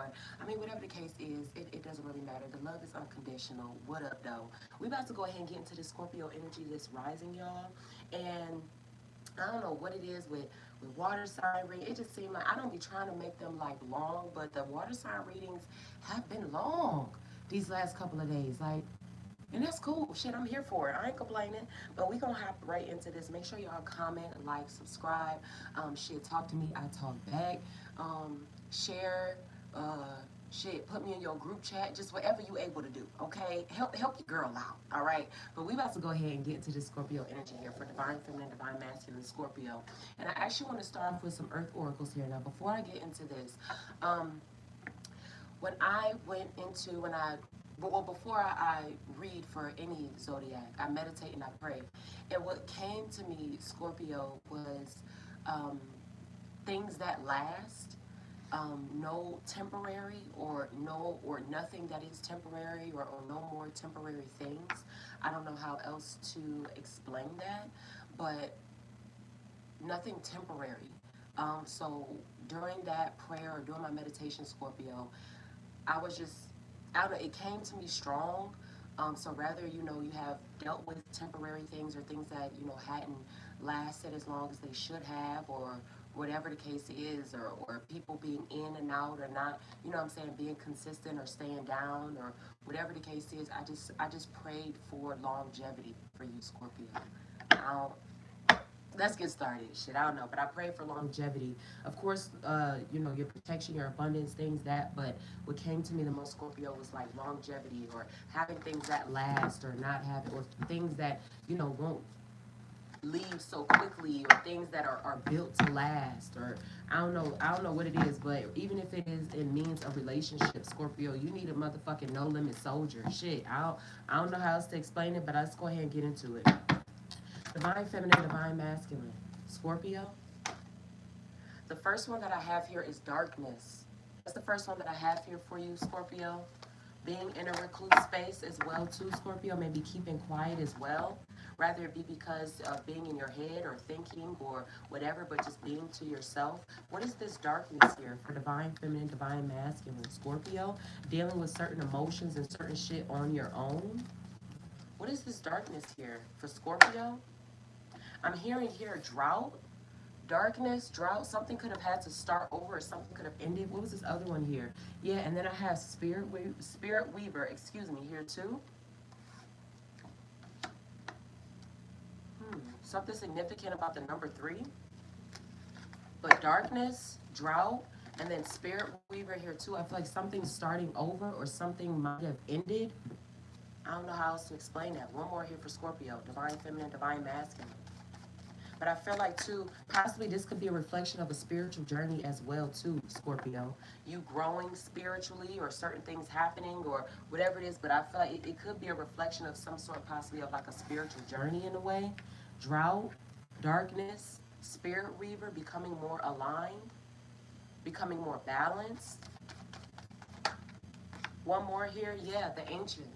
or, I mean, whatever the case is, it doesn't really matter. The love is unconditional. What up, though? We about to go ahead and get into the Scorpio energy that's rising, y'all. And I don't know what it is with water sign reading. It just seemed like I don't be trying to make them like long, but the water sign readings have been long these last couple of days. Like, and that's cool. Shit, I'm here for it. I ain't complaining. But we gonna hop right into this. Make sure y'all comment, like, subscribe. Shit, talk to me. I talk back. Share. Uh, shit, put me in your group chat. Just whatever you able to do. Okay, help your girl out. All right. But we about to go ahead and get into the Scorpio energy here for divine feminine, divine masculine, Scorpio. And I actually want to start off with some Earth oracles here. Now, before I get into this, um, when I went into when I well before I read for any zodiac, I meditate and I pray. And what came to me, Scorpio, was um, things that last. No temporary or no or nothing that is temporary or no more temporary things. I don't know how else to explain that, but nothing temporary. So during that prayer or during my meditation, Scorpio, I was just, I don't know, it came to me strong. So rather, you have dealt with temporary things or things that, hadn't lasted as long as they should have, or whatever the case is, or people being in and out or not, what I'm saying, being consistent or staying down or whatever the case is, I just prayed for longevity for you, Scorpio. I don't, let's get started. Shit, I don't know, but I pray for longevity. Of course, your protection, your abundance, things that. But what came to me the most, Scorpio, was like longevity or having things that last, or not having, or things that won't leave so quickly, or things that are built to last, or I don't know what it is, but even if it is in means of relationship, Scorpio, you need a motherfucking no limit soldier. Shit, I don't know how else to explain it, but let's go ahead and get into it. Divine feminine, divine masculine. Scorpio. The first one that I have here is darkness. That's the first one that I have here for you, Scorpio. Being in a recluse space as well, too, Scorpio. Maybe keeping quiet as well. Rather it be because of being in your head or thinking or whatever, but just being to yourself. What is this darkness here for divine feminine, divine masculine? Scorpio. Dealing with certain emotions and certain shit on your own. What is this darkness here for Scorpio? I'm hearing here drought, darkness, drought. Something could have had to start over, or something could have ended. What was this other one here? Yeah, and then I have spirit weaver. Excuse me, here too. Something significant about the number 3. But darkness, drought, and then spirit weaver here too. I feel like something's starting over, or something might have ended. I don't know how else to explain that. One more here for Scorpio. Divine feminine, divine masculine. But I feel like too, possibly this could be a reflection of a spiritual journey as well too, Scorpio. You growing spiritually, or certain things happening, or whatever it is. But I feel like it could be a reflection of some sort, possibly of like a spiritual journey in a way. Drought, darkness, spirit weaver, becoming more aligned, becoming more balanced. One more here, yeah, the ancients.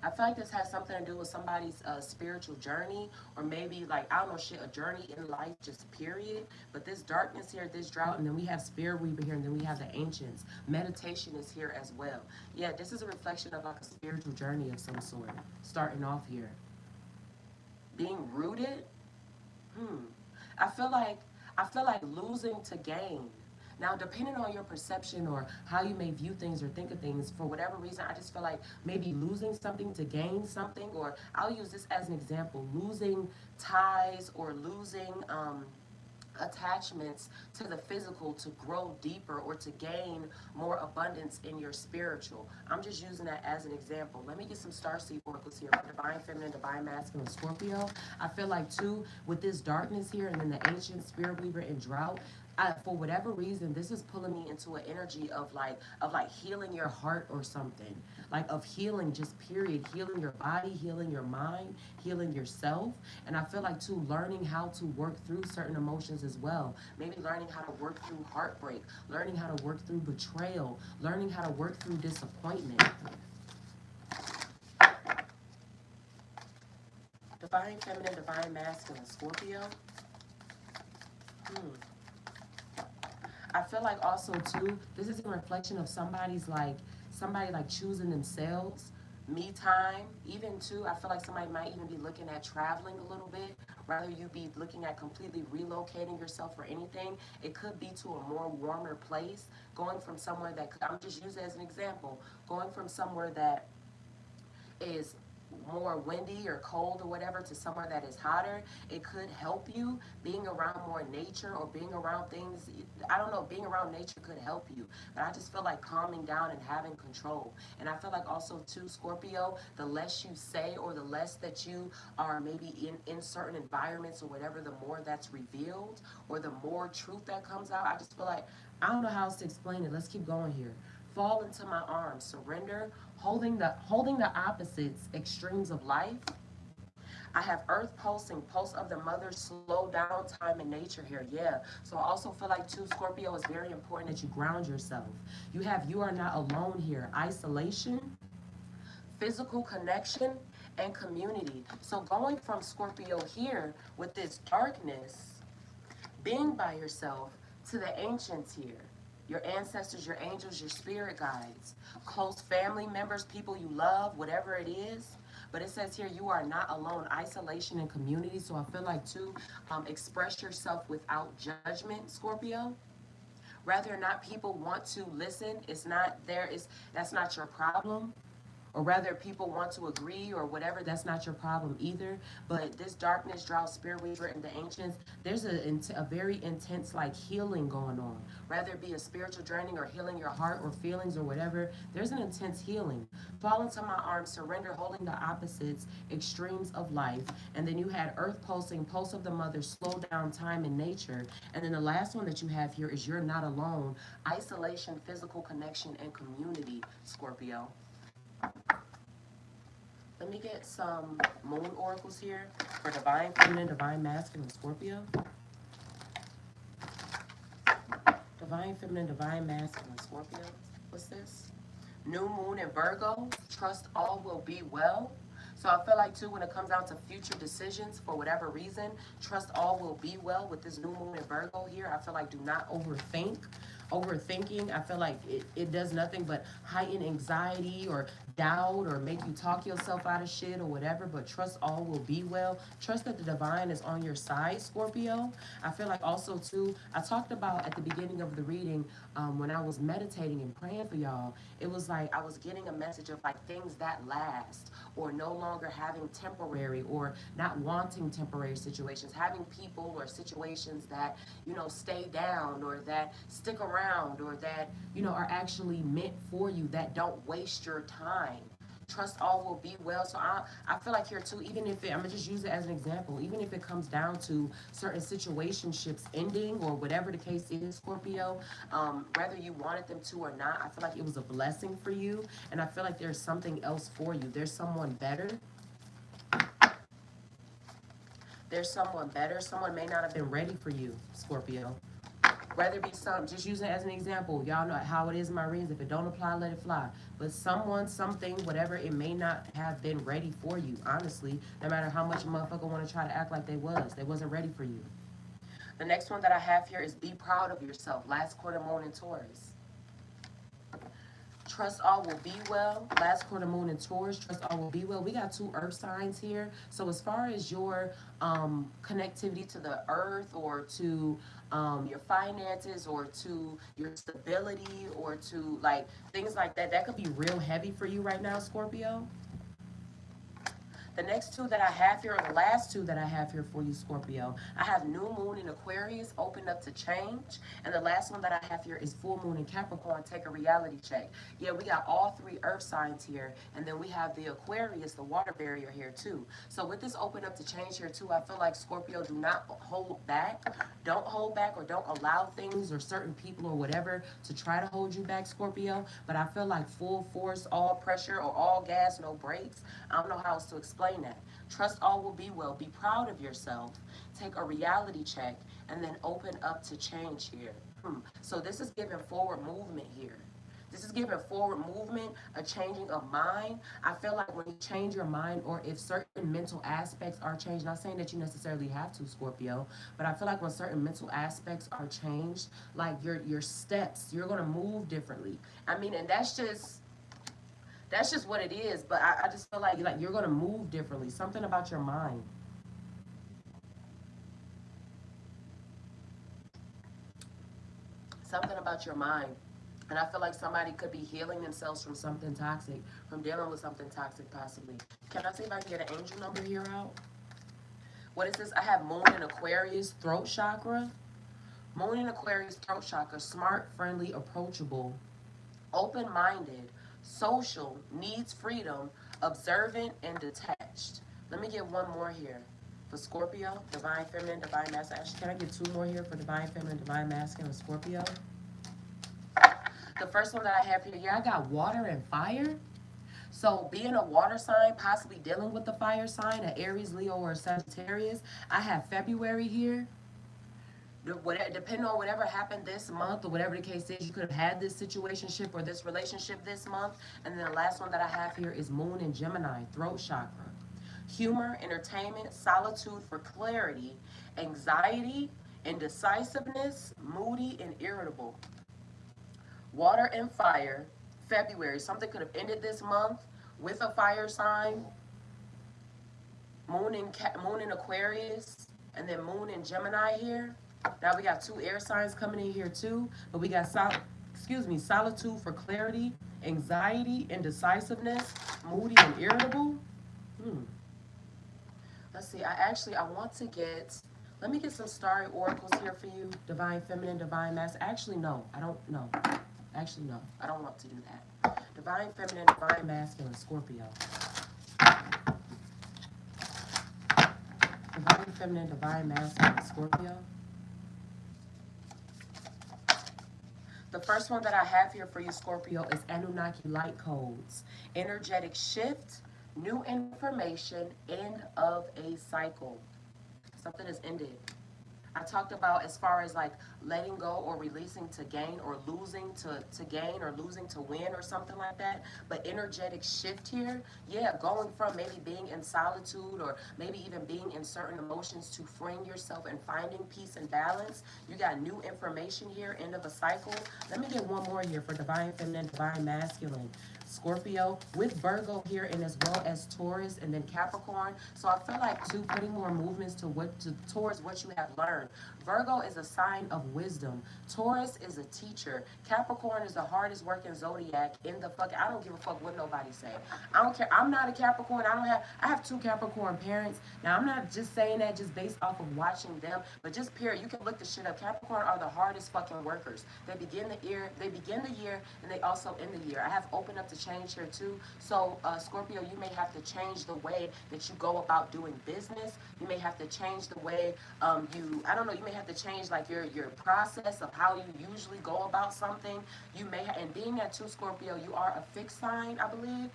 I feel like this has something to do with somebody's spiritual journey, or maybe like, I don't know, shit, a journey in life, just period. But this darkness here, this drought, and then we have spirit weaver here, and then we have the ancients. Meditation is here as well. Yeah, this is a reflection of like a spiritual journey of some sort. Starting off here, being rooted. I feel like losing to gain. Now, depending on your perception or how you may view things or think of things, for whatever reason, I just feel like maybe losing something to gain something, or I'll use this as an example, losing ties or losing attachments to the physical to grow deeper or to gain more abundance in your spiritual. I'm just using that as an example. Let me get some starseed oracles here for divine feminine, divine masculine, Scorpio. I feel like too, with this darkness here, and then the ancient spirit weaver and drought, for whatever reason, this is pulling me into an energy of like healing your heart or something, like of healing, just period, healing your body, healing your mind, healing yourself. And I feel like too, learning how to work through certain emotions as well. Maybe learning how to work through heartbreak, learning how to work through betrayal, learning how to work through disappointment. Divine feminine, divine masculine, Scorpio. I I feel like also too, this is a reflection of somebody like choosing themselves, me time. Even too, I feel like somebody might even be looking at traveling a little bit. Rather you be looking at completely relocating yourself or anything. It could be to a more warmer place, going from somewhere that I'm just using as an example, going from somewhere that is more windy or cold or whatever to somewhere that is hotter. It could help you being around more nature or being around things. I don't know, being around nature could help you, but I just feel like calming down and having control. And I feel like also too, Scorpio, the less you say or the less that you are maybe in certain environments or whatever, the more that's revealed or the more truth that comes out. I just feel like, I don't know how else to explain it. Let's keep going here. Fall into my arms, surrender, holding the opposites, extremes of life. I have earth pulsing, pulse of the mother, slow down time and nature here. Yeah. So I also feel like too, Scorpio, is very important that you ground yourself. You are not alone here. Isolation, physical connection, and community. So going from Scorpio here with this darkness, being by yourself, to the ancients here, your ancestors, your angels, your spirit guides, close family members, people you love, whatever it is. But it says here you are not alone. Isolation and community. So I feel like too, express yourself without judgment, Scorpio. Whether or not people want to listen, it's not there. Is That's not your problem, or rather people want to agree or whatever, that's not your problem either. But this darkness, drought, spirit weaver, and the ancients, there's a very intense like healing going on. Rather it be a spiritual draining or healing your heart or feelings or whatever, there's an intense healing. Fall into my arms, surrender, holding the opposites, extremes of life. And then you had earth pulsing, pulse of the mother, slow down time and nature. And then the last one that you have here is you're not alone, isolation, physical connection, and community, Scorpio. Let me get some moon oracles here for divine feminine, divine masculine, Scorpio. Divine feminine, divine masculine, Scorpio. What's this? New moon in Virgo. Trust all will be well. So I feel like too, when it comes down to future decisions for whatever reason, trust all will be well with this new moon in Virgo here. I feel like do not overthink. Overthinking, I feel like it does nothing but heighten anxiety or doubt or make you talk yourself out of shit or whatever. But trust all will be well. Trust that the divine is on your side, Scorpio. I feel like also too, I talked about at the beginning of the reading, when I was meditating and praying for y'all, it was like I was getting a message of like things that last, or no longer having temporary or not wanting temporary situations, having people or situations that, stay down or that stick around or that, are actually meant for you, that don't waste your time. Trust all will be well. So I feel like here too, even if I'm gonna just use it as an example, even if it comes down to certain situationships ending or whatever the case is, Scorpio, whether you wanted them to or not, I feel like it was a blessing for you. And I feel like there's something else for you. There's someone better. There's someone better. Someone may not have been ready for you, Scorpio. Whether it be some, just using it as an example, y'all know how it is in my readings. If it don't apply, let it fly. But someone, something, whatever, it may not have been ready for you, honestly. No matter how much a motherfucker want to try to act like they wasn't ready for you. The next one that I have here is be proud of yourself. Last quarter moon in Taurus. Trust all will be well. Last quarter moon in Taurus. Trust all will be well. We got two earth signs here. So as far as your connectivity to the earth or to your finances or to your stability or to like things like that, that could be real heavy for you right now, Scorpio. The next two that I have here, or the last two that I have here for you, Scorpio, I have new moon in Aquarius, open up to change. And the last one that I have here is full moon in Capricorn, take a reality check. Yeah, we got all three earth signs here. And then we have the Aquarius, the water barrier here too. So with this open up to change here too, I feel like Scorpio, do not hold back. Don't hold back or don't allow things or certain people or whatever to try to hold you back, Scorpio. But I feel like full force, all pressure, or all gas, no brakes. I don't know how else to explain that. Trust all will be well. Be proud of yourself. Take a reality check and then open up to change here. So this is giving forward movement here. This is giving forward movement, a changing of mind. I feel like when you change your mind, or if certain mental aspects are changed, not saying that you necessarily have to, Scorpio, but I feel like when certain mental aspects are changed, like your steps, you're gonna move differently. I mean, and that's just what it is. But I just feel like you're gonna move differently. Something about your mind. Something about your mind. And I feel like somebody could be healing themselves from something toxic, from dealing with something toxic possibly. Can I see if I can get an angel number here out? What is this? I have Moon in Aquarius, throat chakra. Moon in Aquarius, throat chakra, smart, friendly, approachable, open-minded, social, needs freedom, observant, and detached. Let me get one more here. For Scorpio, divine feminine, divine masculine. Actually, can I get two more here for divine feminine, divine masculine, Scorpio? The first one that I have here, yeah, I got water and fire. So being a water sign, possibly dealing with the fire sign, an Aries, Leo, or Sagittarius, I have February here. Depending on whatever happened this month or whatever the case is, you could have had this situationship or this relationship this month. And then the last one that I have here is Moon in Gemini, throat chakra. Humor, entertainment, solitude for clarity, anxiety, indecisiveness, moody, and irritable. Water and fire, February. Something could have ended this month with a fire sign. Moon in Aquarius, and then Moon in Gemini here. Now we got two air signs coming in here too, but we got solitude for clarity, anxiety, indecisiveness, moody and irritable. Hmm. Let's see. I want to get. Let me get some starry oracles here for you. Divine feminine, divine masculine. Actually, no, I don't know. Actually, no, I don't want to do that. Divine feminine, divine masculine, Scorpio. Divine feminine, divine masculine, Scorpio. The first one that I have here for you, Scorpio, is Anunnaki light codes. Energetic shift, new information, end of a cycle. Something has ended. I talked about as far as like letting go or releasing to gain, or losing to gain, or losing to win, or something like that. But energetic shift here, yeah, going from maybe being in solitude, or maybe even being in certain emotions, to freeing yourself and finding peace and balance. You got new information here, end of a cycle. Let me get one more here for divine feminine, divine masculine. Scorpio with Virgo here, and as well as Taurus and then Capricorn. So I feel like too, putting more movements towards what you have learned. Virgo is a sign of wisdom. Taurus is a teacher. Capricorn is the hardest working zodiac in the fuck. I don't give a fuck what nobody say. I don't care. I'm not a Capricorn. I have two Capricorn parents. Now I'm not just saying that just based off of watching them, but just period. You can look the shit up. Capricorn are the hardest fucking workers. They begin the year, and they also end the year. I have opened up the change here too. So Scorpio, you may have to change the way that you go about doing business. You may have to change the way I don't know, you may have to change like your process of how you usually go about something. You may and being that too, Scorpio, you are a fixed sign, I believe.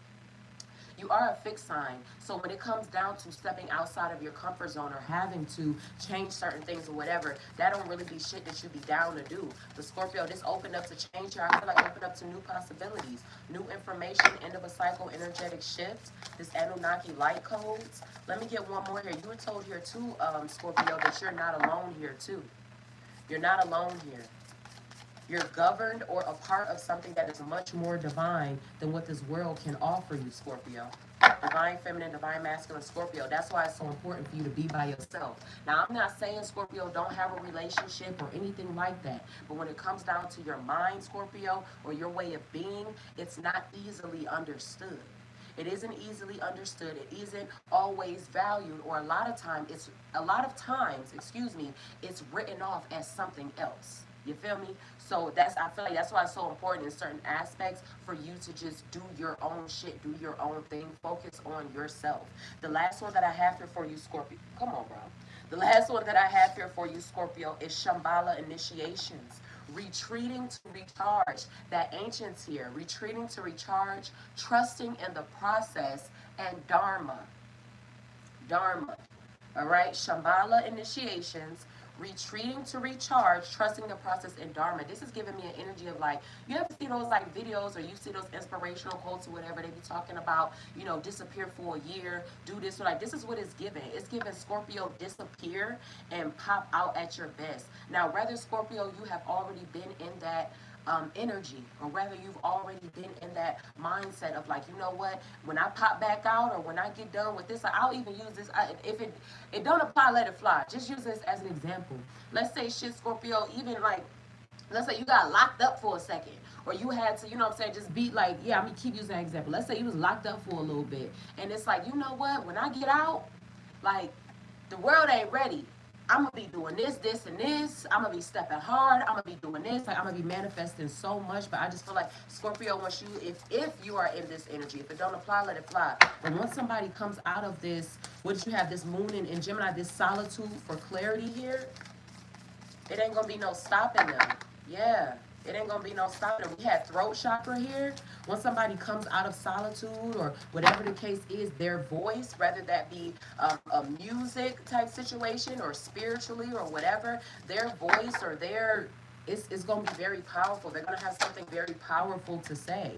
You are a fixed sign. So when it comes down to stepping outside of your comfort zone, or having to change certain things or whatever, that don't really be shit that you be down to do. But Scorpio, this opened up to change here. I feel like opened up to new possibilities, new information, end of a cycle, energetic shift, this Anunnaki light codes. Let me get one more here. You were told here too, Scorpio, that you're not alone here too. You're not alone here. You're governed or a part of something that is much more divine than what this world can offer you, Scorpio. Divine feminine, divine masculine, Scorpio. That's why it's so important for you to be by yourself. Now, I'm not saying, Scorpio, don't have a relationship or anything like that. But when it comes down to your mind, Scorpio, or your way of being, it's not easily understood. It isn't easily understood. It isn't always valued, or a lot of times, it's written off as something else. You feel me? So I feel like that's why it's so important in certain aspects for you to just do your own shit, do your own thing, focus on yourself. The last one that I have here for you, Scorpio. Come on, bro. The last one that I have here for you, Scorpio, is Shambhala initiations. Retreating to recharge. That ancients here. Retreating to recharge, trusting in the process, and Dharma. Dharma. All right, Shambhala initiations, retreating to recharge, trusting the process and dharma. This is giving me an energy of like, you ever see those like videos or you see those inspirational quotes or whatever, they be talking about, you know, disappear for a year, do this, or like, this is what it's giving. It's giving Scorpio disappear and pop out at your best. Now, whether Scorpio, you have already been in that energy, or whether you've already been in that mindset of like, you know what, when I pop back out or when I get done with this, I'll even use this. If it don't apply, let it fly. Just use this as an example. Let's say shit, Scorpio, even like, let's say you got locked up for a second, or you had to, you know what I'm saying, just be like, yeah, I'm gonna keep using that example. Let's say you was locked up for a little bit, and it's like, you know what, when I get out, like, the world ain't ready. I'm gonna be doing this, this, and this. I'm gonna be stepping hard. I'm gonna be doing this. Like, I'm gonna be manifesting so much. But I just feel like Scorpio wants you, if you are in this energy, if it don't apply, let it fly. But once somebody comes out of this, what did you have, this moon in Gemini, this solitude for clarity here, it ain't gonna be no stopping them. Yeah, it ain't gonna be no stopping them. We had throat chakra here. When somebody comes out of solitude or whatever the case is, their voice, whether that be a music type situation or spiritually or whatever, their voice or their, it's gonna be very powerful. They're gonna have something very powerful to say.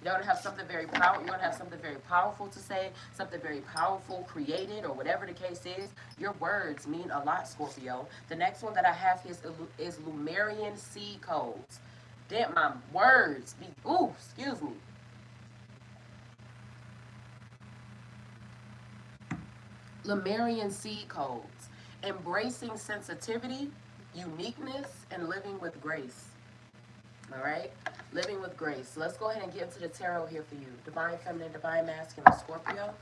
You're gonna have something very powerful. You're gonna have something very powerful to say, something very powerful created, or whatever the case is. Your words mean a lot, Scorpio. The next one that I have is Lumerian seed codes. Damn, my words be, ooh, excuse me. Lumerian seed codes. Embracing sensitivity, uniqueness, and living with grace. All right, living with grace. So let's go ahead and get into the tarot here for you. Divine feminine, divine masculine, Scorpio.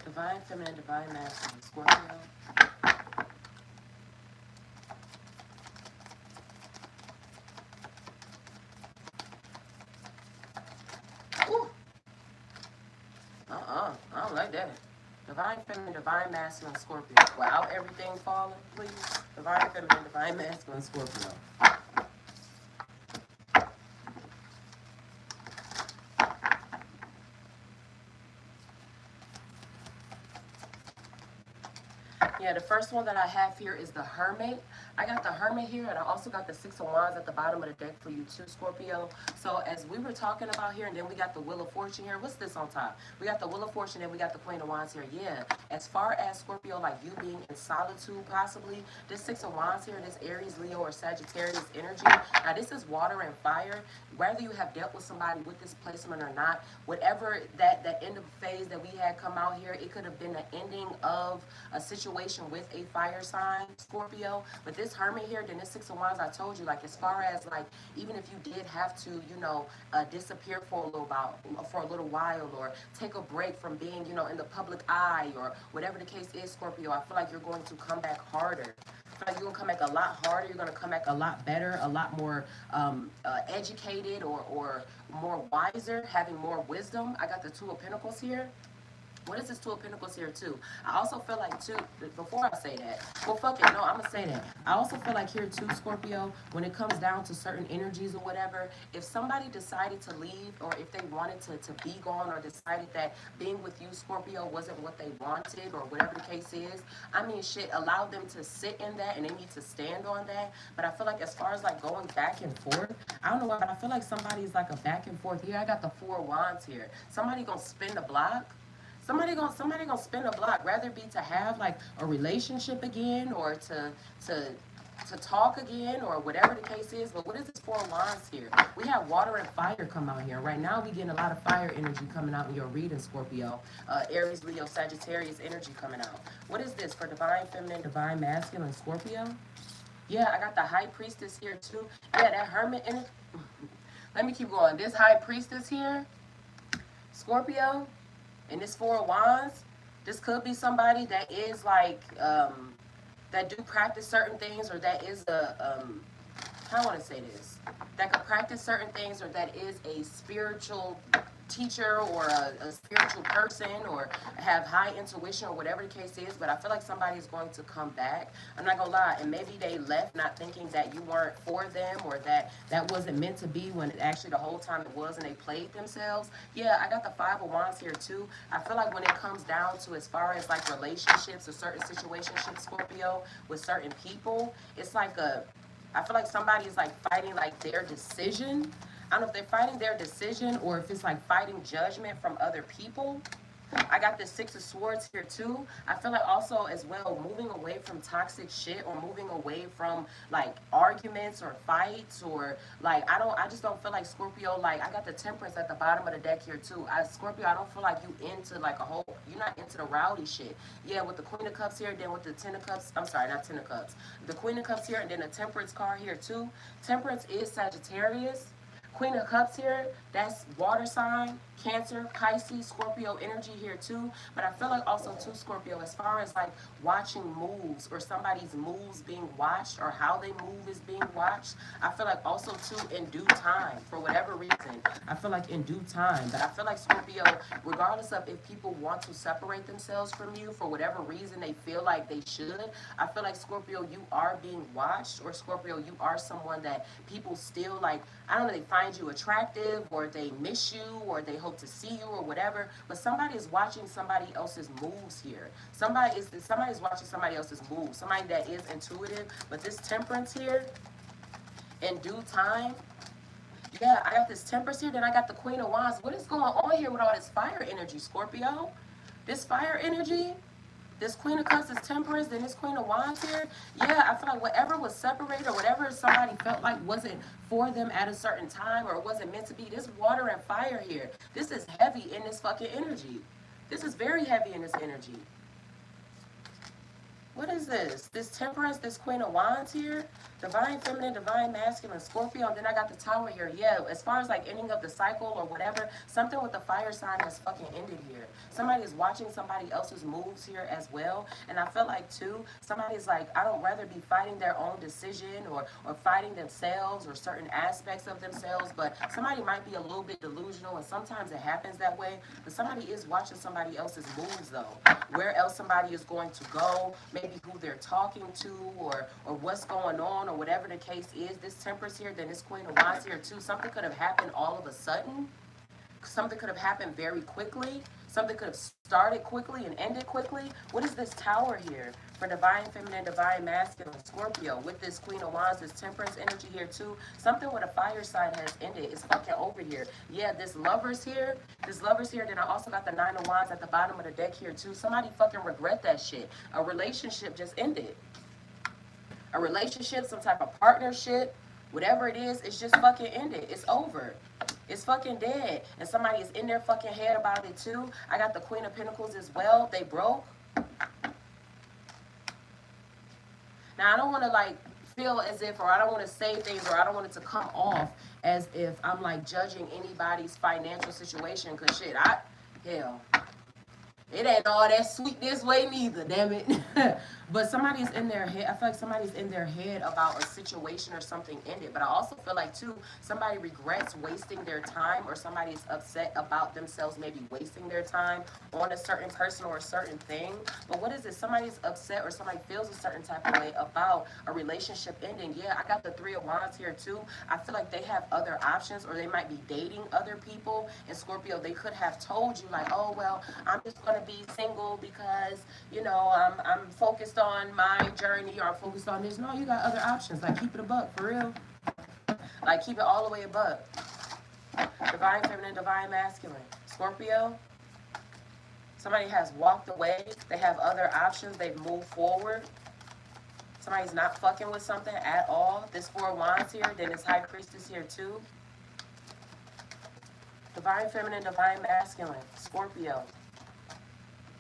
Divine feminine, divine masculine, Scorpio. Ooh. I don't like that. Divine feminine, divine masculine, Scorpio. Without everything falling, please. Divine feminine, divine masculine, Scorpio. Yeah, the first one that I have here is the Hermit. I got the Hermit here, and I also got the Six of Wands at the bottom of the deck for you too, Scorpio. So as we were talking about here, and then we got the Wheel of Fortune here. What's this on top? We got the Wheel of Fortune, and we got the Queen of Wands here. Yeah, as far as Scorpio, like you being in solitude possibly, this Six of Wands here, this Aries, Leo, or Sagittarius energy. Now, this is water and fire. Whether you have dealt with somebody with this placement or not, whatever that end of phase that we had come out here, it could have been the ending of a situation with a fire sign, Scorpio. But this Hermit here, then this Six of Wands, I told you, like, as far as like, even if you did have to, you know, disappear for a little while, or take a break from being, you know, in the public eye, or whatever the case is, Scorpio, I feel like you're going to come back harder. Like you're gonna come back a lot harder. You're gonna come back a lot better, a lot more educated, or more wiser, having more wisdom. I got the Two of Pentacles here. What is this Two of Pentacles here too? I also feel like too, before I say that, well fuck it, no, I'm gonna say that. I also feel like here too, Scorpio, when it comes down to certain energies or whatever, if somebody decided to leave, or if they wanted to be gone, or decided that being with you, Scorpio, wasn't what they wanted, or whatever the case is, I mean shit, allow them to sit in that, and they need to stand on that. But I feel like as far as like going back and forth, I don't know why, but I feel like somebody's like a back and forth here. I got the Four of Wands here. Somebody gonna spin the block. Somebody gonna spin a block, rather be to have like a relationship again, or to talk again, or whatever the case is. But what is this Four of Wands here? We have water and fire come out here. Right now we getting a lot of fire energy coming out in your reading, Scorpio. Aries, Leo, Sagittarius energy coming out. What is this for divine feminine, divine masculine, Scorpio? Yeah, I got the High Priestess here too. Yeah, that Hermit energy. Let me keep going. This High Priestess here, Scorpio. And this Four of Wands, this could be somebody that is like, that do practice certain things, or that is a, how do I want to say this? That could practice certain things, or that is a spiritual teacher or a spiritual person or have high intuition or whatever the case is, but I feel like somebody is going to come back. I'm not gonna lie, and maybe they left not thinking that you weren't for them or that that wasn't meant to be when it actually the whole time it was, and they played themselves. Yeah, I got the Five of Wands here too. I feel like when it comes down to as far as like relationships or certain situationships, Scorpio, with certain people, it's like I feel like somebody is like fighting like their decision. I don't know if they're fighting their decision or if it's like fighting judgment from other people. I got the Six of Swords here too. I feel like also as well moving away from toxic shit or moving away from like arguments or fights or like I just don't feel like Scorpio, like I got the Temperance at the bottom of the deck here too. Scorpio, I don't feel like you into like a whole, you're not into the rowdy shit. Yeah, with the Queen of Cups here, then with the Ten of Cups, I'm sorry, not Ten of Cups. The Queen of Cups here and then the Temperance card here too. Temperance is Sagittarius. Queen of Cups here, that's water sign, Cancer, Pisces, Scorpio energy here too. But I feel like also too, Scorpio, as far as like watching moves or somebody's moves being watched or how they move is being watched, I feel like also too in due time, for whatever reason, I feel like in due time. But I feel like Scorpio, regardless of if people want to separate themselves from you for whatever reason they feel like they should, I feel like Scorpio, you are being watched, or Scorpio, you are someone that people still like, I don't know, they find you attractive or they miss you or they hope to see you or whatever, but somebody is watching somebody else's moves here. Somebody's watching somebody else's moves. Somebody that is intuitive, but this Temperance here, in due time, yeah, I got this Temperance here, then I got the Queen of Wands. What is going on here with all this fire energy, Scorpio? This fire energy, this Queen of Cups is Temperance, then this Queen of Wands here. Yeah, I feel like whatever was separated or whatever somebody felt like wasn't for them at a certain time or wasn't meant to be, this water and fire here, this is heavy in this fucking energy. This is very heavy in this energy. What is this? This Temperance, this Queen of Wands here, Divine Feminine, Divine Masculine, Scorpio, and then I got the Tower here. Yeah, as far as like ending of the cycle or whatever, something with the fire sign has fucking ended here. Somebody is watching somebody else's moves here as well, and I feel like too, somebody's like, I don't rather be fighting their own decision or fighting themselves or certain aspects of themselves, but somebody might be a little bit delusional, and sometimes it happens that way, but somebody is watching somebody else's moves though. Where else somebody is going to go, maybe who they're talking to or what's going on or whatever the case is. This Temperance here, then this Queen of Wands here too. Something could have happened all of a sudden. Something could have happened very quickly. Something could have started quickly and ended quickly. What is this Tower here for Divine Feminine, Divine Masculine, Scorpio? With this Queen of Wands, this Temperance energy here too. Something with a fire sign has ended. It's fucking over here. Yeah, this Lovers here. This Lovers here. Then I also got the Nine of Wands at the bottom of the deck here too. Somebody fucking regret that shit. A relationship just ended. A relationship, some type of partnership, whatever it is, it's just fucking ended. It's over. It's fucking dead. And somebody is in their fucking head about it too. I got the Queen of Pentacles as well. They broke. Now, I don't want to like feel as if, or I don't want to say things, or I don't want it to come off as if I'm like judging anybody's financial situation. Because shit, hell, it ain't all that sweet this way neither, damn it. But somebody's in their head. I feel like somebody's in their head about a situation or something ended. But I also feel like, too, somebody regrets wasting their time, or somebody's upset about themselves maybe wasting their time on a certain person or a certain thing. But what is it? Somebody's upset or somebody feels a certain type of way about a relationship ending. Yeah, I got the Three of Wands here, too. I feel like they have other options, or they might be dating other people. And Scorpio, they could have told you, like, oh, well, I'm just going to be single because, you know, I'm focused on my journey, or I'm focused on this. No, you got other options. Like, keep it a buck, for real. Like, keep it all the way a buck. Divine Feminine, Divine Masculine. Scorpio, somebody has walked away. They have other options. They've moved forward. Somebody's not fucking with something at all. This Four of Wands here, then this High Priestess here too. Divine Feminine, Divine Masculine. Scorpio.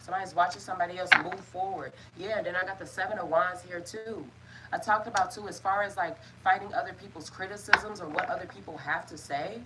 Somebody's watching somebody else move forward. Yeah, then I got the Seven of Wands here too. I talked about too, as far as like fighting other people's criticisms or what other people have to say.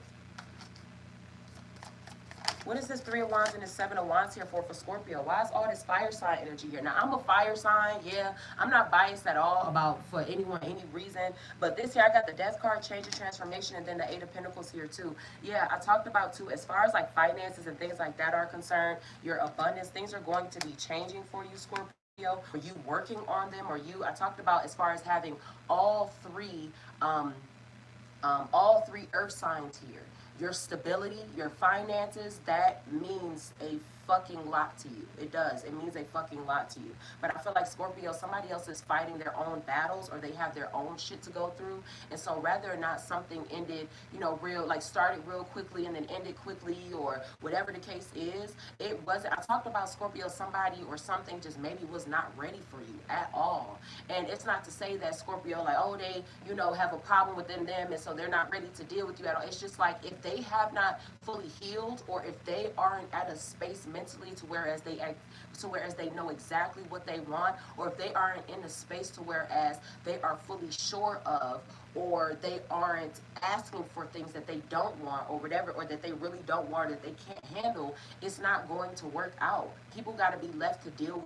What is this Three of Wands and the Seven of Wands here for Scorpio? Why is all this fire sign energy here? Now, I'm a fire sign, yeah. I'm not biased at all about for anyone, any reason. But this here, I got the Death card, change and transformation, and then the Eight of Pentacles here too. Yeah, I talked about too, as far as like finances and things like that are concerned, your abundance, things are going to be changing for you, Scorpio. Are you working on them? Or you, I talked about as far as having all three, all three earth signs here. Your stability, your finances, that means a fucking lot to you. It does. It means a fucking lot to you. But I feel like Scorpio, somebody else is fighting their own battles or they have their own shit to go through. And so rather or not something ended, you know, real, like started real quickly and then ended quickly or whatever the case is, it wasn't, I talked about Scorpio, somebody or something just maybe was not ready for you at all. And it's not to say that Scorpio, like, oh, they, you know, have a problem within them and so they're not ready to deal with you at all. It's just like if they have not fully healed or if they aren't at a space mentally to whereas they know exactly what they want, or if they aren't in a space to whereas they are fully sure of, or they aren't asking for things that they don't want or whatever, or that they really don't want, that they can't handle, it's not going to work out. People got to be left to deal with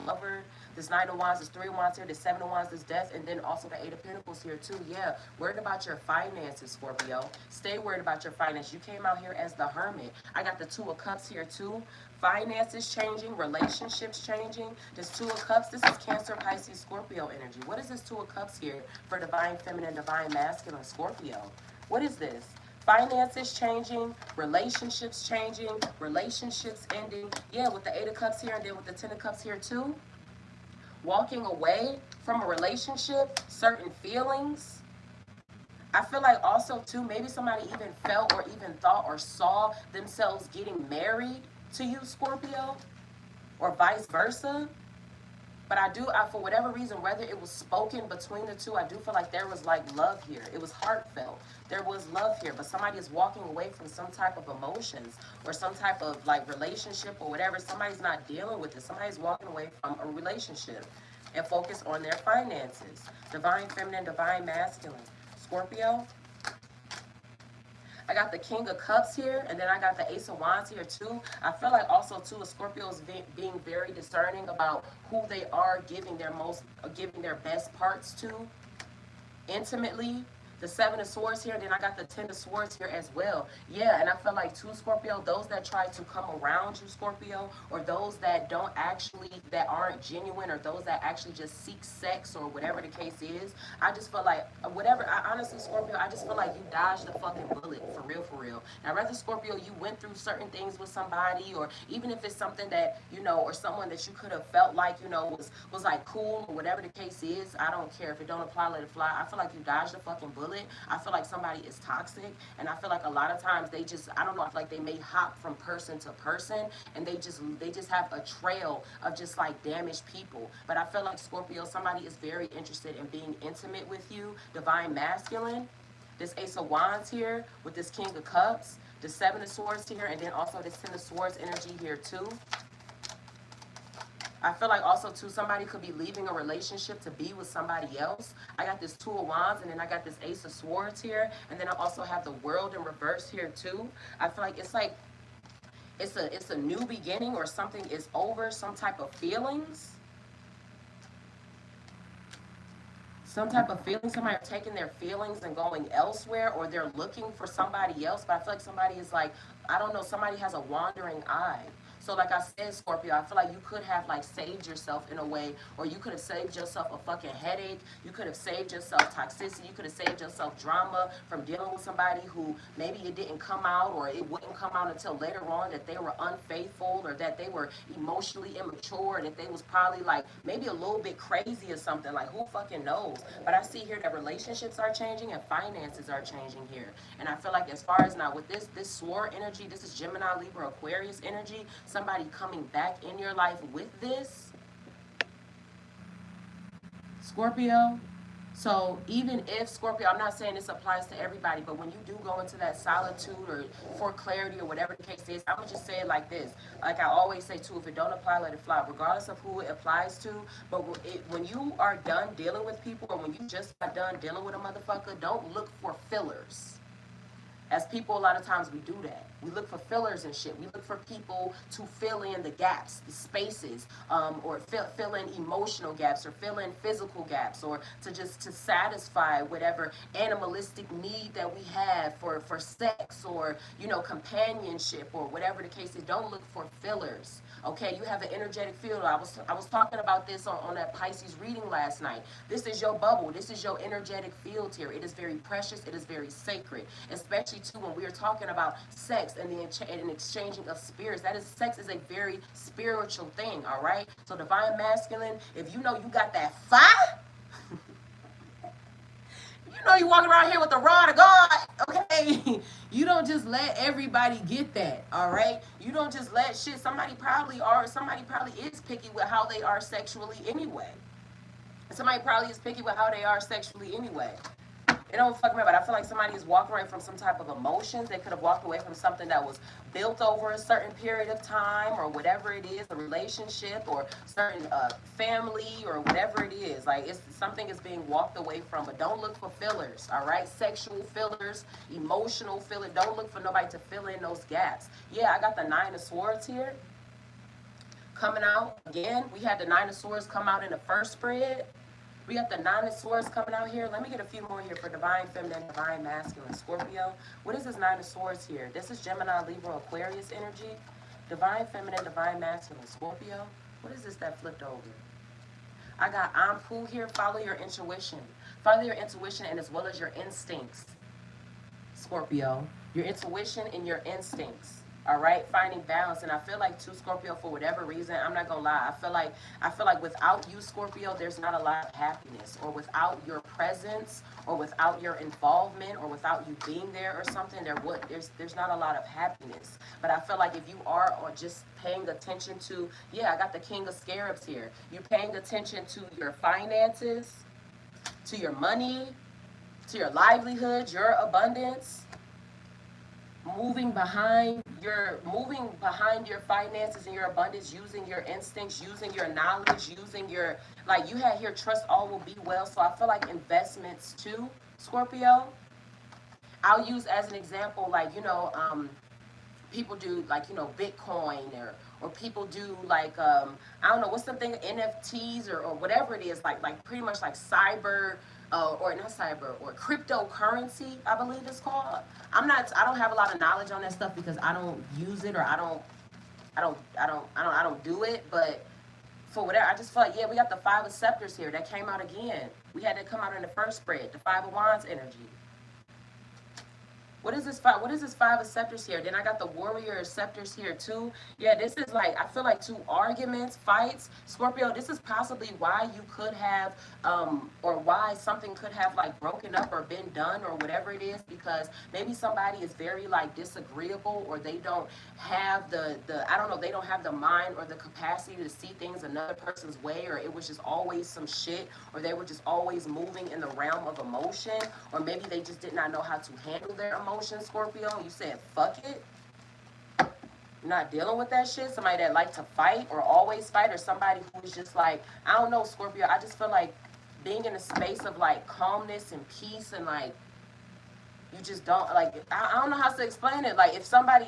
lover, this Nine of Wands, this Three of Wands here, this Seven of Wands, this Death, and then also the Eight of Pentacles here too. Yeah, worried about your finances, Scorpio. Stay worried about your finances. You came out here as the Hermit. I got the Two of Cups here too. Finances changing, relationships changing. This Two of Cups, this is Cancer, Pisces, Scorpio energy. What is this Two of Cups here for Divine Feminine, Divine Masculine, Scorpio? What is this? Finances changing, relationships changing, relationships ending. Yeah, with the Eight of Cups here and then with the Ten of Cups here too. Walking away from a relationship, certain feelings. I feel like also too, maybe somebody even felt or even thought or saw themselves getting married to you, Scorpio, or vice versa. But for whatever reason, whether it was spoken between the two, I do feel like there was like love here. It was heartfelt. There was love here, but somebody is walking away from some type of emotions or some type of like relationship or whatever. Somebody's not dealing with it. Somebody's walking away from a relationship and focus on their finances. Divine Feminine, Divine Masculine. Scorpio, I got the King of Cups here, and then I got the Ace of Wands here too. I feel like also too, Scorpios being very discerning about who they are giving their best parts to intimately. The Seven of Swords here, and then I got the Ten of Swords here as well. Yeah, and I feel like too, Scorpio, those that try to come around you, Scorpio, or those that that aren't genuine, or those that actually just seek sex or whatever the case is, I just feel like, honestly, Scorpio, I just feel like you dodged the fucking bullet, for real, for real. Now, whether, Scorpio, you went through certain things with somebody, or even if it's something that, you know, or someone that you could have felt like, you know, was like cool, or whatever the case is, I don't care. If it don't apply, let it fly. I feel like you dodged the fucking bullet. I feel like somebody is toxic, and I feel like a lot of times they just, I don't know, I feel like they may hop from person to person, and they just have a trail of just like damaged people. But I feel like, Scorpio, somebody is very interested in being intimate with you. Divine Masculine, this Ace of Wands here with this King of Cups, the Seven of Swords here, and then also this Ten of Swords energy here too. I feel like also too, somebody could be leaving a relationship to be with somebody else. I got this Two of Wands, and then I got this Ace of Swords here, and then I also have the World in reverse here too. I feel like it's a new beginning, or something is over, some type of feelings. Some type of feeling, somebody are taking their feelings and going elsewhere, or they're looking for somebody else. But I feel like somebody is like, I don't know, somebody has a wandering eye. So like I said, Scorpio, I feel like you could have like saved yourself in a way, or you could have saved yourself a fucking headache. You could have saved yourself toxicity. You could have saved yourself drama from dealing with somebody who maybe it didn't come out, or it wouldn't come out until later on, that they were unfaithful, or that they were emotionally immature, and that they was probably like maybe a little bit crazy or something. Like, who fucking knows? But I see here that relationships are changing and finances are changing here. And I feel like as far as now with this sword energy, this is Gemini, Libra, Aquarius energy, somebody coming back in your life with this, Scorpio. So even if, Scorpio, I'm not saying this applies to everybody, but when you do go into that solitude or for clarity or whatever the case is, I'm going to just say it like this. Like I always say too, if it don't apply, let it fly, regardless of who it applies to. But when you are done dealing with people, or when you just got done dealing with a motherfucker, don't look for fillers. As people, a lot of times we do that. We look for fillers and shit. We look for people to fill in the gaps, the spaces, or fill in emotional gaps, or fill in physical gaps, or to satisfy whatever animalistic need that we have for sex, or companionship, or whatever the case is. Don't look for fillers. Okay, you have an energetic field. I was talking about this on that Pisces reading last night. This is your bubble. This is your energetic field here. It is very precious. It is very sacred, especially too when we are talking about sex and and exchanging of spirits. Sex is a very spiritual thing. All right. So divine masculine, if you know you got that fire. You walking around here with the rod of God, okay? You don't just let everybody get that, all right? You don't just let shit. Somebody probably is picky with how they are sexually anyway. Somebody probably is picky with how they are sexually anyway. It don't fuck me, but I feel like somebody is walking away from some type of emotions. They could have walked away from something that was built over a certain period of time, or whatever it is, a relationship, or certain family, or whatever it is. Like, it's something is being walked away from. But don't look for fillers, all right? Sexual fillers, emotional fillers. Don't look for nobody to fill in those gaps. Yeah, I got the Nine of Swords here coming out again. We had the Nine of Swords come out in the first spread. We got the Nine of Swords coming out here. Let me get a few more here for Divine Feminine, Divine Masculine, Scorpio. What is this Nine of Swords here? This is Gemini, Libra, Aquarius energy. Divine Feminine, Divine Masculine, Scorpio. What is this that flipped over? I got Anpu here. Follow your intuition. Follow your intuition, and as well as your instincts, Scorpio. Your intuition and your instincts. All right, finding balance. And I feel like too, Scorpio, for whatever reason, I'm not gonna lie, I feel like without you, Scorpio, there's not a lot of happiness, or without your presence, or without your involvement, or without you being there or something, there's not a lot of happiness. But I feel like if you are just paying attention to, yeah, I got the King of Scarabs here. You're paying attention to your finances, to your money, to your livelihood, your abundance, moving behind your finances and your abundance, using your instincts, using your knowledge, using your, like you had here, trust all will be well. So I feel like investments too, Scorpio. I'll use as an example, like, people do, like, Bitcoin, or people do, like, I don't know, what's the thing, NFTs, or whatever it is, like pretty much like cyber, or not cyber, or cryptocurrency, I believe it's called. I don't have a lot of knowledge on that stuff because I don't use it, or I don't do it. But for whatever, I just feel like, yeah, we got the Five of Scepters here that came out again. We had to come out in the first spread, the Five of Wands energy. What is this Five of Scepters here? Then I got the Warrior of Scepters here too. Yeah, this is like, I feel like two arguments, fights. Scorpio, this is possibly why you could have, or why something could have like broken up or been done or whatever it is, because maybe somebody is very like disagreeable, or they don't have I don't know, they don't have the mind or the capacity to see things another person's way, or it was just always some shit, or they were just always moving in the realm of emotion, or maybe they just did not know how to handle their emotions, Scorpio, and you said, fuck it. You're not dealing with that shit. Somebody that like to fight or always fight, or somebody who's just like, I don't know, Scorpio, I just feel like being in a space of like calmness and peace, and like, you just don't, like, I don't know how to explain it. Like, if somebody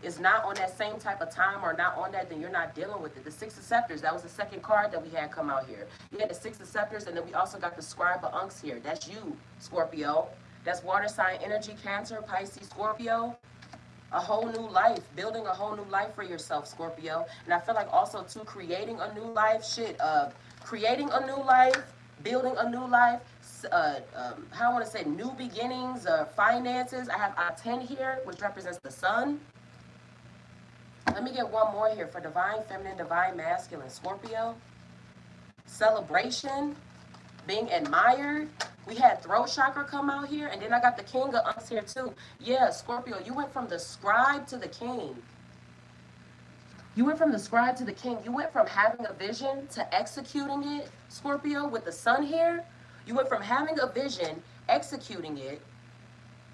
is not on that same type of time, or not on that, then you're not dealing with it. The Six of Scepters, that was the second card that we had come out here. You had the Six of Scepters, and then we also got the Scribe of Unks here. That's you, Scorpio. That's water sign energy, Cancer, Pisces, Scorpio. A whole new life, building a whole new life for yourself, Scorpio. And I feel like also too, creating a new life, creating a new life, building a new life, how I want to say, new beginnings, finances. I have I-10 here, which represents the sun. Let me get one more here for Divine Feminine, Divine Masculine, Scorpio. Celebration, being admired. We had throat chakra come out here, and then I got the King of Unks here too. Yeah, Scorpio, you went from the scribe to the king. You went from the scribe to the king. You went from having a vision to executing it, Scorpio, with the sun here. You went from having a vision, executing it,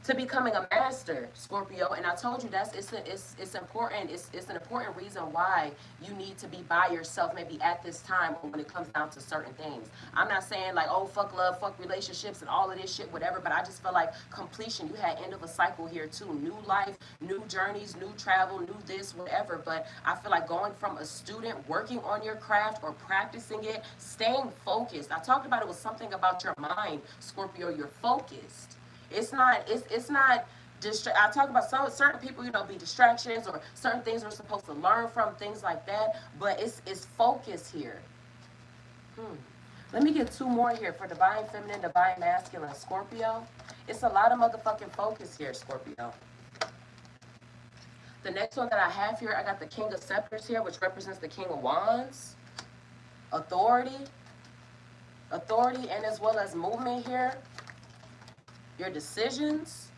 to becoming a master, Scorpio. And I told you it's important. It's an important reason why you need to be by yourself, maybe at this time or when it comes down to certain things. I'm not saying like, oh, fuck love, fuck relationships and all of this shit, whatever, but I just feel like completion. You had end of a cycle here too. New life, new journeys, new travel, new this, whatever. But I feel like going from a student, working on your craft or practicing it, staying focused. I talked about it was something about your mind, Scorpio. You're focused. It's not I talk about some certain people, be distractions or certain things we're supposed to learn from, things like that. But it's focus here. Let me get two more here for divine feminine, divine masculine, Scorpio. It's a lot of motherfucking focus here, Scorpio. The next one that I have here, I got the King of Scepters here, which represents the King of Wands. Authority, and as well as movement here. Your decisions.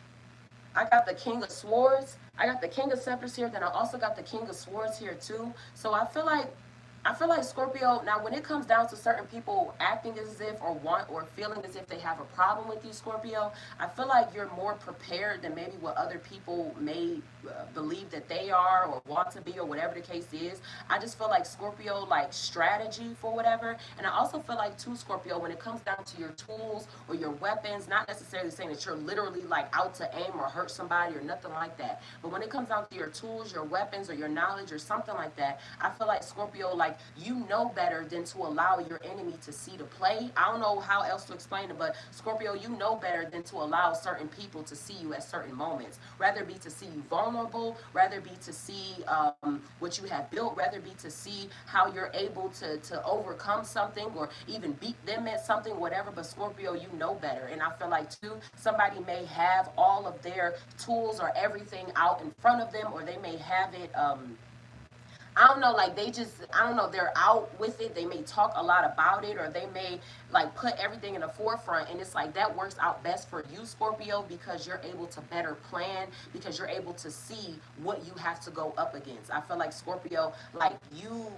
I got the King of Swords. I got the King of Scepters here. Then I also got the King of Swords here too. So I feel like Scorpio, now when it comes down to certain people acting as if or want or feeling as if they have a problem with you, Scorpio, I feel like you're more prepared than maybe what other people may believe that they are or want to be or whatever the case is. I just feel like Scorpio, like strategy for whatever. And I also feel like too, Scorpio, when it comes down to your tools or your weapons, not necessarily saying that you're literally like out to aim or hurt somebody or nothing like that. But when it comes down to your tools, your weapons, or your knowledge or something like that, I feel like Scorpio, like you know better than to allow your enemy to see the play. I don't know how else to explain it, but Scorpio, you know better than to allow certain people to see you at certain moments. Rather be to see you vulnerable, rather be to see what you have built, rather be to see how you're able to overcome something or even beat them at something, whatever. But Scorpio, you know better. And I feel like too, somebody may have all of their tools or everything out in front of them, or they may have it I don't know, like they just, I don't know, they're out with it. They may talk a lot about it, or they may like put everything in the forefront. And it's like that works out best for you, Scorpio, because you're able to better plan, because you're able to see what you have to go up against. I feel like Scorpio, like you,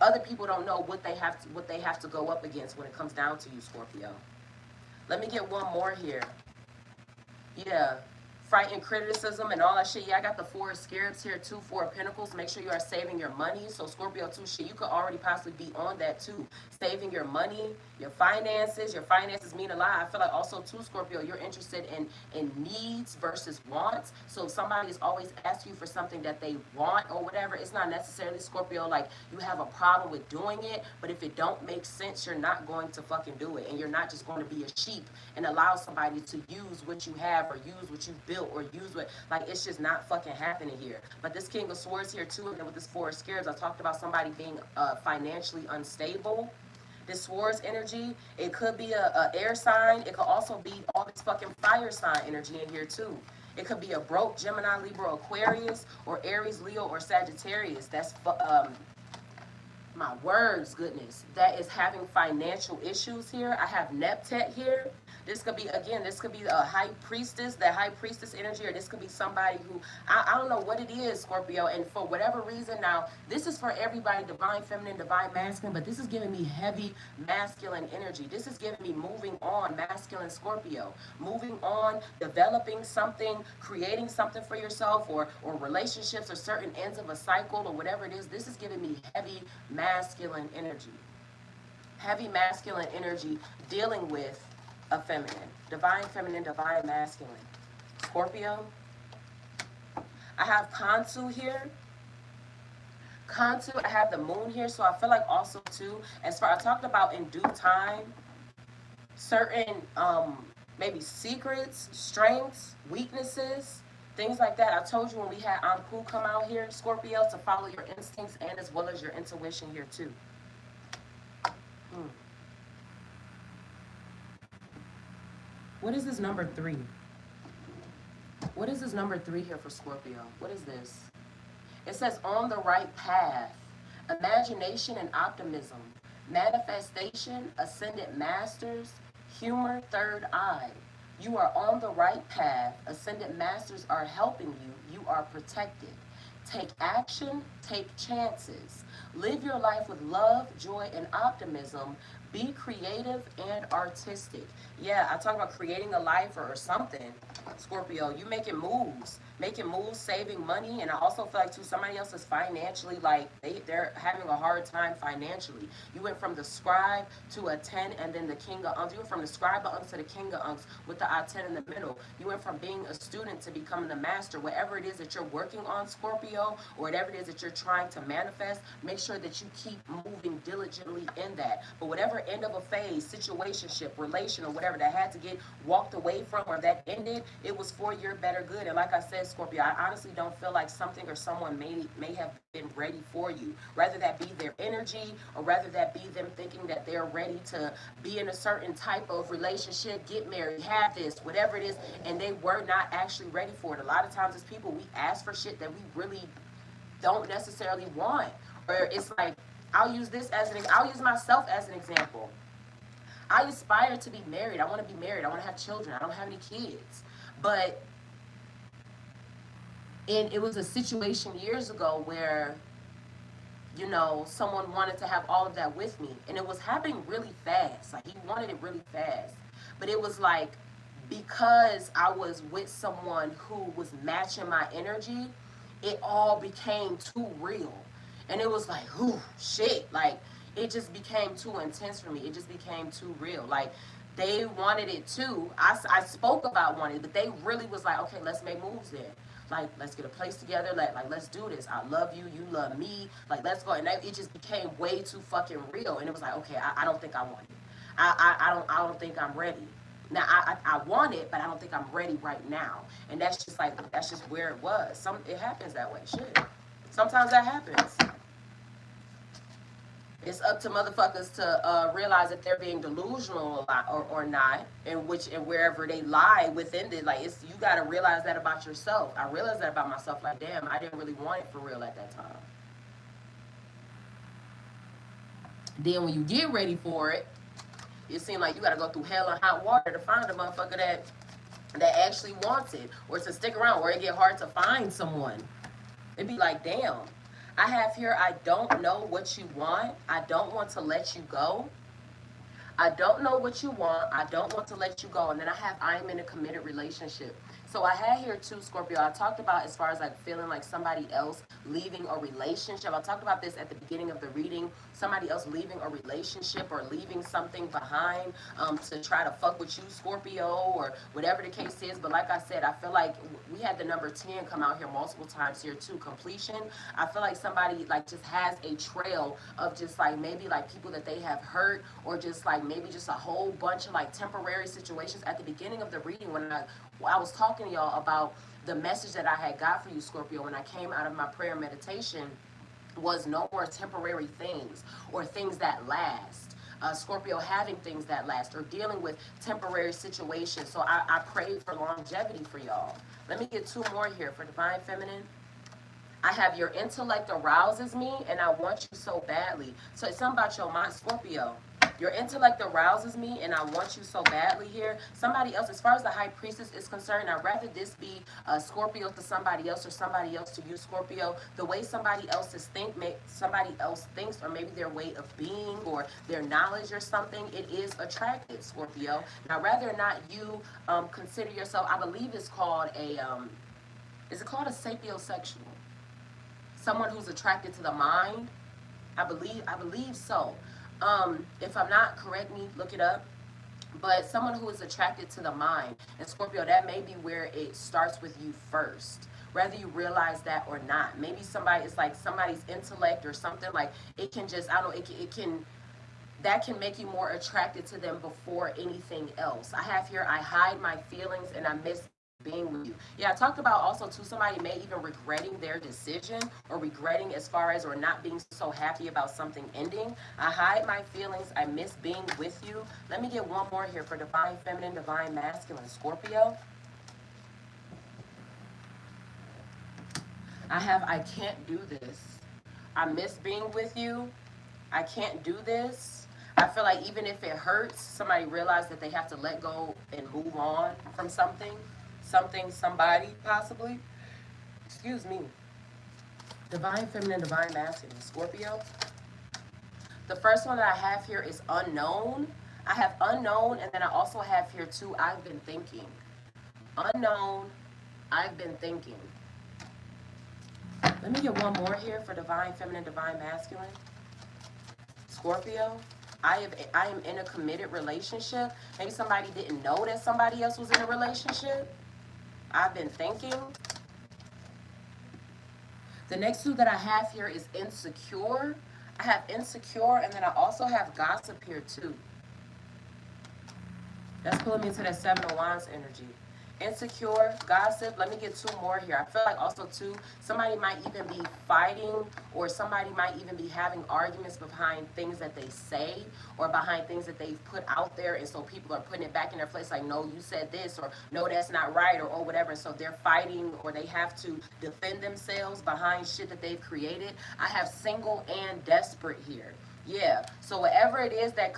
other people don't know what they have to go up against when it comes down to you, Scorpio. Let me get one more here. Yeah. Fright and criticism and all that shit. Yeah, I got the Four of Scarabs here too. Four of Pentacles. Make sure you are saving your money. So Scorpio too, shit, you could already possibly be on that too. Saving your money, your finances. Your finances mean a lot. I feel like also too, Scorpio, you're interested in needs versus wants. So if somebody is always asking you for something that they want or whatever, it's not necessarily, Scorpio, like you have a problem with doing it. But if it don't make sense, you're not going to fucking do it. And you're not just going to be a sheep and allow somebody to use what you have or use what you've built or use what, like it's just not fucking happening here. But this King of Swords here too, and then with this Four of Scarabs, I talked about somebody being financially unstable. This Swords energy, it could be a air sign. It could also be all this fucking fire sign energy in here too. It could be a broke Gemini, Libra, Aquarius, or Aries, Leo, or Sagittarius. That's my words, goodness. That is having financial issues here. I have Neptet here. This could be, again, this could be a high priestess, that high priestess energy, or this could be somebody who, I don't know what it is, Scorpio, and for whatever reason now, this is for everybody, divine feminine, divine masculine, but this is giving me heavy masculine energy. This is giving me moving on, masculine Scorpio. Moving on, developing something, creating something for yourself, or relationships, or certain ends of a cycle, or whatever it is. This is giving me heavy masculine energy. Heavy masculine energy dealing with a feminine, divine masculine. Scorpio, I have Kansu here. Kansu, I have the moon here, so I feel like also too, as far I talked about in due time, certain maybe secrets, strengths, weaknesses, things like that. I told you when we had Anpu come out here, Scorpio, to follow your instincts and as well as your intuition here too. What is this number 3? What is this number 3 here for Scorpio? What is this? It says on the right path, imagination and optimism, manifestation, ascendant masters, humor, third eye. You are on the right path. Ascendant masters are helping you. You are protected. Take action, take chances. Live your life with love, joy, and optimism. Be creative and artistic. Yeah, I talk about creating a life or something. Scorpio, you making moves, saving money, and I also feel like too somebody else is financially like they're having a hard time financially. You went from the scribe to a 10, and then the king of unks. You went from the scribe of unks to the king of unks with the I-10 in the middle. You went from being a student to becoming the master. Whatever it is that you're working on, Scorpio, or whatever it is that you're trying to manifest, make sure that you keep moving diligently in that. But whatever end of a phase, situationship, relation, or whatever that had to get walked away from or that ended, it was for your better good. And like I said, Scorpio, I honestly don't feel like something or someone may have been ready for you. Rather that be their energy, or rather that be them thinking that they're ready to be in a certain type of relationship, get married, have this, whatever it is, and they were not actually ready for it. A lot of times as people, we ask for shit that we really don't necessarily want. Or it's like, I'll use myself as an example. I aspire to be married. I want to be married. I want to have children. I don't have any kids. But it was a situation years ago where, someone wanted to have all of that with me. And it was happening really fast. Like, he wanted it really fast. But it was like, because I was with someone who was matching my energy, it all became too real. And it was like, whew, shit. Like, it just became too intense for me. It just became too real. Like, they wanted it too. I spoke about wanting it, but they really was like, okay, let's make moves then. Like, let's get a place together. Like, let's do this. I love you. You love me. Like, let's go. And it just became way too fucking real. And it was like, okay, I don't think I want it. I don't think I'm ready. Now I want it, but I don't think I'm ready right now. And that's just where it was. It happens that way. Shit. Sometimes that happens. It's up to motherfuckers to realize if they're being delusional a lot or not, and wherever they lie within it. Like, you gotta realize that about yourself. I realized that about myself. Like, damn, I didn't really want it for real at that time. Then when you get ready for it, it seems like you gotta go through hell and hot water to find a motherfucker that actually wants it, or to stick around, or it get hard to find someone. It'd be like, damn. I have here, I don't know what you want. I don't want to let you go. I don't know what you want. I don't want to let you go. And then I have, I'm in a committed relationship. So I had here too, Scorpio. I talked about as far as like feeling like somebody else leaving a relationship. I talked about this at the beginning of the reading. Somebody else leaving a relationship or leaving something behind to try to fuck with you, Scorpio, or whatever the case is. But like I said, I feel like we had the number 10 come out here multiple times here too, completion. I feel like somebody like just has a trail of just like maybe like people that they have hurt, or just like maybe just a whole bunch of like temporary situations. At the beginning of the reading, when I was talking to y'all about the message that I had got for you, Scorpio, when I came out of my prayer meditation, was no more temporary things or things that last. Scorpio having things that last, or dealing with temporary situations. So I prayed for longevity for y'all. Let me get two more here for Divine Feminine. I have your intellect arouses me, and I want you so badly. So it's something about your mind, Scorpio. Your intellect arouses me, and I want you so badly here. Somebody else, as far as the High Priestess is concerned, I'd rather this be Scorpio to somebody else, or somebody else to you, Scorpio. The way somebody else thinks, or maybe their way of being, or their knowledge or something, it is attractive, Scorpio. Now, rather not you consider yourself, I believe it's called is it called a sapiosexual? Someone who's attracted to the mind. I believe so. If I'm not, correct me, look it up. But someone who is attracted to the mind. And Scorpio, that may be where it starts with you first. Whether you realize that or not. Maybe somebody, it's like somebody's intellect or something, like it can just, I don't know, it can, that can make you more attracted to them before anything else. I have here, I hide my feelings and I miss being with you. Yeah, I talked about also too, somebody may even regretting their decision, or regretting as far as, or not being so happy about something ending. I hide my feelings. I miss being with you. Let me get one more here for Divine Feminine, Divine Masculine, Scorpio. I have, I can't do this. I miss being with you. I can't do this. I feel like even if it hurts, somebody realized that they have to let go and move on from somebody, possibly. Excuse me. Divine Feminine, Divine Masculine, Scorpio. The first one that I have here is unknown. I have unknown, and then I also have here too, I've been thinking. Unknown, I've been thinking. Let me get one more here for divine feminine, divine masculine. Scorpio, I am in a committed relationship. Maybe somebody didn't know that somebody else was in a relationship. I've been thinking. The next two that I have here is insecure. I have insecure, and then I also have gossip here too. That's pulling me into that Seven of Wands energy. Insecure, gossip. Let me get two more here. I feel like also too, somebody might even be fighting, or somebody might even be having arguments behind things that they say, or behind things that they've put out there, and so people are putting it back in their place like, no, you said this, or no, that's not right, or whatever. So they're fighting, or they have to defend themselves behind shit that they've created. I have single and desperate here. Yeah, so whatever it is that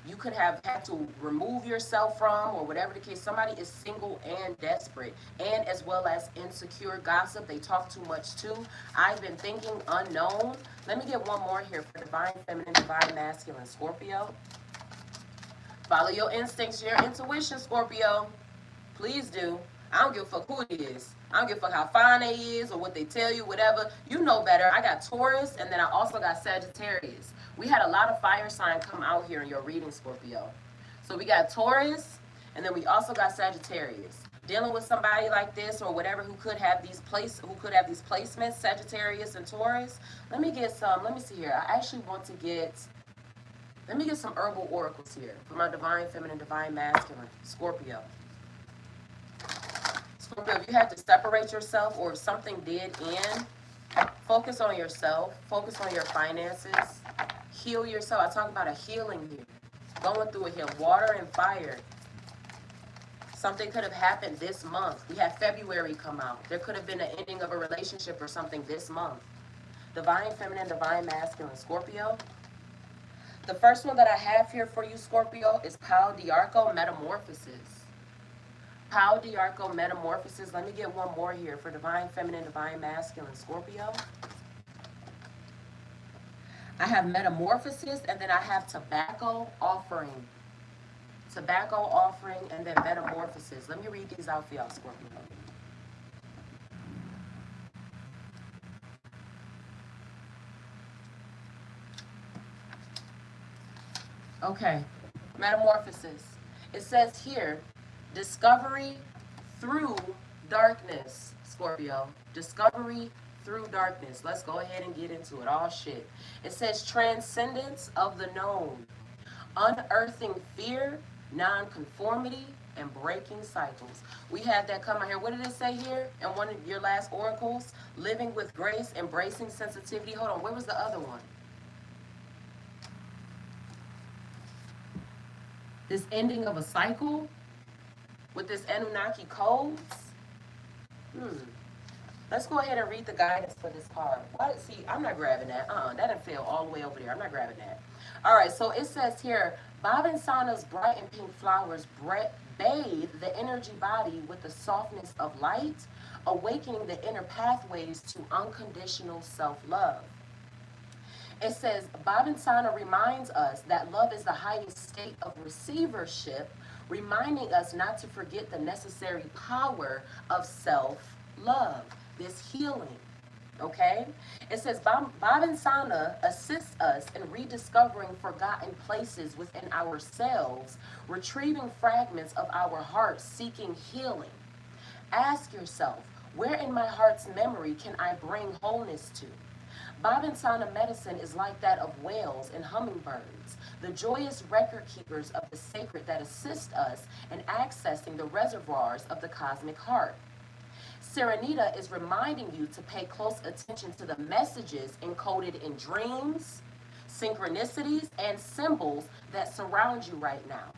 you could have had to remove yourself from, or whatever the case, somebody is single and desperate, and as well as insecure, gossip, they talk too much too. I've been thinking, unknown. Let me get one more here for divine feminine, divine masculine, Scorpio. Follow your instincts, your intuition, Scorpio. Please do. I don't give a fuck who it is. I don't give a fuck how fine they is or what they tell you, whatever. You know better. I got Taurus, and then I also got Sagittarius. We had a lot of fire sign come out here in your reading, Scorpio. So we got Taurus, and then we also got Sagittarius. Dealing with somebody like this or whatever who could have these placements, Sagittarius and Taurus. Let me see here. I actually want to let me get some herbal oracles here for my divine feminine, divine masculine, Scorpio. Scorpio, if you have to separate yourself, or if something did end, focus on yourself, focus on your finances, heal yourself. I talk about a healing here, going through a healing, water and fire. Something could have happened this month. We had February come out. There could have been an ending of a relationship or something this month. Divine feminine, divine masculine, Scorpio. The first one that I have here for you, Scorpio, is Pal Diarco Metamorphosis. Pal Diarco Metamorphosis. Let me get one more here for divine feminine, divine masculine, Scorpio. I have Metamorphosis, and then I have Tobacco Offering. Tobacco Offering, and then Metamorphosis. Let me read these out for y'all, Scorpio. Okay, Metamorphosis. It says here, discovery through darkness, Scorpio. Discovery through darkness. Let's go ahead and get into it. All shit. It says transcendence of the known, unearthing fear, nonconformity, and breaking cycles. We had that come out here. What did it say here in one of your last oracles? Living with grace, embracing sensitivity. Hold on, where was the other one? This ending of a cycle with this Anunnaki codes. Let's go ahead and read the guidance for this card. See, I'm not grabbing that. That didn't feel all the way over there. I'm not grabbing that. All right, so it says here, Bhavan bright and pink flowers bathe the energy body with the softness of light, awakening the inner pathways to unconditional self-love. It says, Bhavan reminds us that love is the highest state of receivership, reminding us not to forget the necessary power of self-love, this healing, okay? It says, Bhavan assists us in rediscovering forgotten places within ourselves, retrieving fragments of our hearts seeking healing. Ask yourself, where in my heart's memory can I bring wholeness to? Bhavan medicine is like that of whales and hummingbirds, the joyous record keepers of the sacred that assist us in accessing the reservoirs of the cosmic heart. Serenita is reminding you to pay close attention to the messages encoded in dreams, synchronicities, and symbols that surround you right now.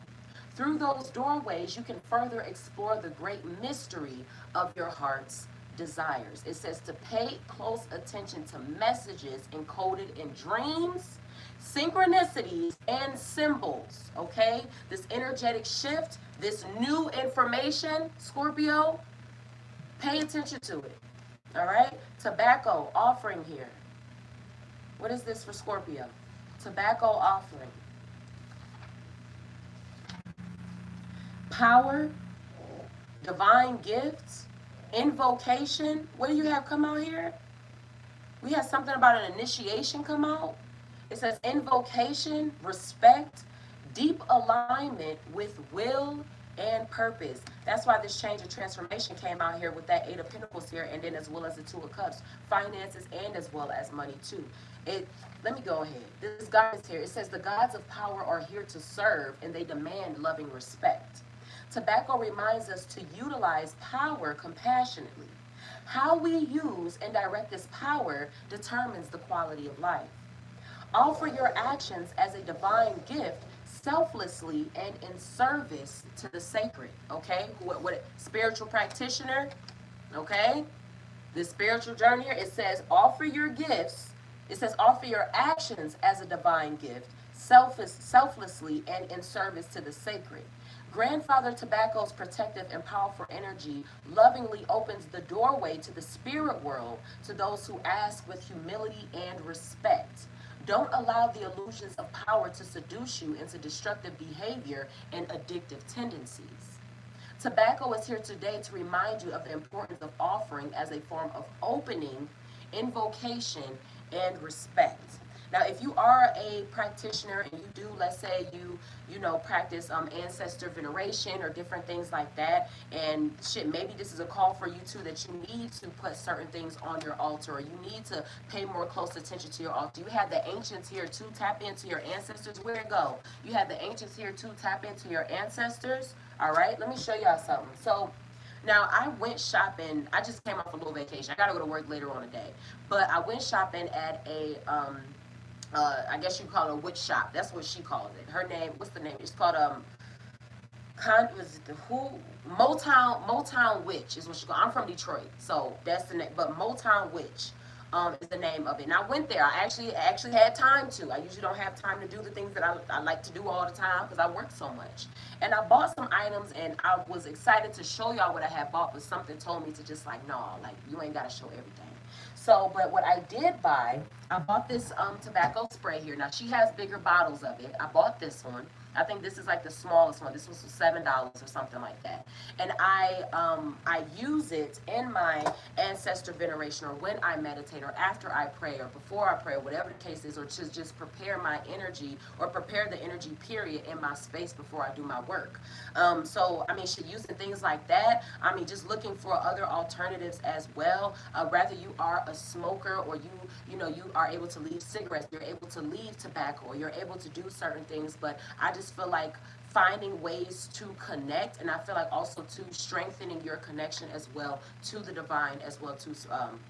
Through those doorways, you can further explore the great mystery of your heart's desires. It says to pay close attention to messages encoded in dreams, synchronicities, and symbols, okay? This energetic shift, this new information, Scorpio, pay attention to it, all right? Tobacco offering here. What is this for Scorpio? Tobacco offering. Power, divine gifts, invocation. What do you have come out here? We have something about an initiation come out. It says invocation, respect, deep alignment with will and purpose. That's why this change of transformation came out here with that Eight of Pentacles here, and then as well as the Two of Cups, finances and as well as money too. It. Let me go ahead. This guidance here. It says the gods of power are here to serve, and they demand loving respect. Tobacco reminds us to utilize power compassionately. How we use and direct this power determines the quality of life. Offer your actions as a divine gift selflessly and in service to the sacred. Okay? What spiritual practitioner? Okay? The spiritual journey here, it says offer your gifts. It says offer your actions as a divine gift, selflessly and in service to the sacred. Grandfather Tobacco's protective and powerful energy lovingly opens the doorway to the spirit world to those who ask with humility and respect. Don't allow the illusions of power to seduce you into destructive behavior and addictive tendencies. Tobacco is here today to remind you of the importance of offering as a form of opening, invocation, and respect. Now, if you are a practitioner and you do, let's say you know, practice ancestor veneration or different things like that, and shit, maybe this is a call for you too, that you need to put certain things on your altar, or you need to pay more close attention to your altar. You have the ancients here to tap into your ancestors. Where it go? You have the ancients here to tap into your ancestors. All right, let me show y'all something. So now I went shopping. I just came off a little vacation. I gotta go to work later on today, but I went shopping at a I guess you call it a witch shop. That's what she calls it. Her name, what's the name? It's called was it the who? Motown Witch is what she called. I'm from Detroit, so that's the name. But Motown Witch is the name of it. And I went there. I actually had time to. I usually don't have time to do the things that I like to do all the time because I work so much. And I bought some items, and I was excited to show y'all what I had bought, but something told me to just like, no, like you ain't gotta show everything. So, but what I did buy, I bought this tobacco spray here. Now she has bigger bottles of it. I bought this one. I think this is like the smallest one. This was $7 or something like that. And I use it in my ancestor veneration, or when I meditate, or after I pray, or before I pray, or whatever the case is, or to just prepare my energy, or prepare the energy period in my space before I do my work. So I mean, she using things like that. I mean, just looking for other alternatives as well. Whether you are a smoker, or you know you are able to leave cigarettes, you're able to leave tobacco, or you're able to do certain things. But I just feel like finding ways to connect, and I feel like also to strengthening your connection as well to the divine, as well to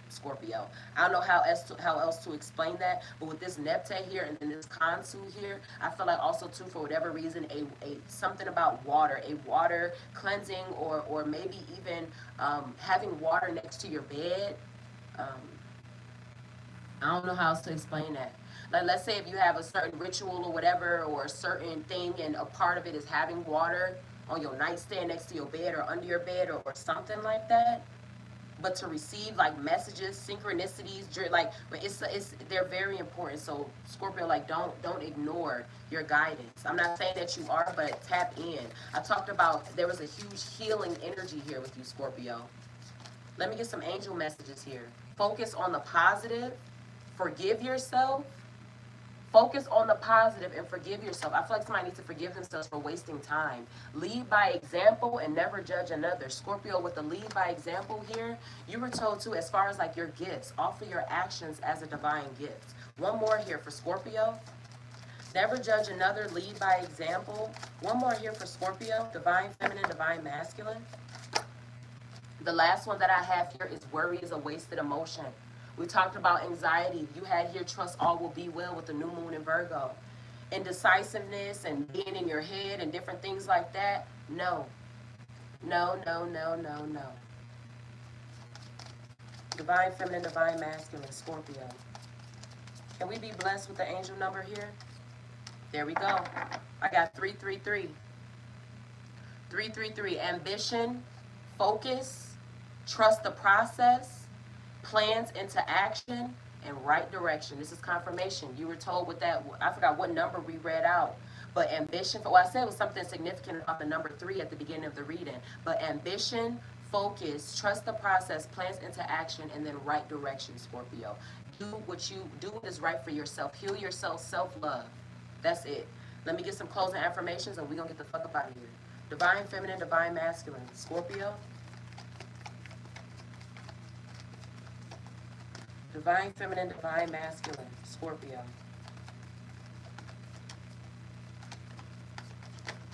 Scorpio. I don't know how else to explain that, but with this Neptune here and then this Kansu here, I feel like also too, for whatever reason, a something about water, a water cleansing, or maybe even having water next to your bed. Um, I don't know how else to explain that. Like, let's say if you have a certain ritual or whatever, or a certain thing, and a part of it is having water on your nightstand next to your bed, or under your bed, or something like that. But to receive like messages, synchronicities, like, but it's they're very important. So Scorpio, like, don't ignore your guidance. I'm not saying that you are, but tap in. I talked about there was a huge healing energy here with you, Scorpio. Let me get some angel messages here. Focus on the positive. Forgive yourself. Focus on the positive and forgive yourself. I feel like somebody needs to forgive themselves for wasting time. Lead by example and never judge another. Scorpio, with the lead by example here, you were told to, as far as like your gifts, offer your actions as a divine gift. One more here for Scorpio. Never judge another, lead by example. One more here for Scorpio. Divine feminine, divine masculine. The last one that I have here is worry is a wasted emotion. We talked about anxiety. You had here trust all will be well with the new moon in Virgo. Indecisiveness and being in your head and different things like that. No. No, no, no, no, no. Divine feminine, divine masculine, Scorpio. Can we be blessed with the angel number here? There we go. I got 333. 333. Ambition, focus, trust the process, plans into action, and right direction. This is confirmation. You were told with that, I forgot what number we read out. But ambition, well, I said it was something significant about the number 3 at the beginning of the reading. But ambition, focus, trust the process, plans into action, and then right direction, Scorpio. Do what is right for yourself. Heal yourself, self-love. That's it. Let me get some closing affirmations and we're going to get the fuck up out of here. Divine feminine, divine masculine. Scorpio. Divine feminine, divine masculine. Scorpio.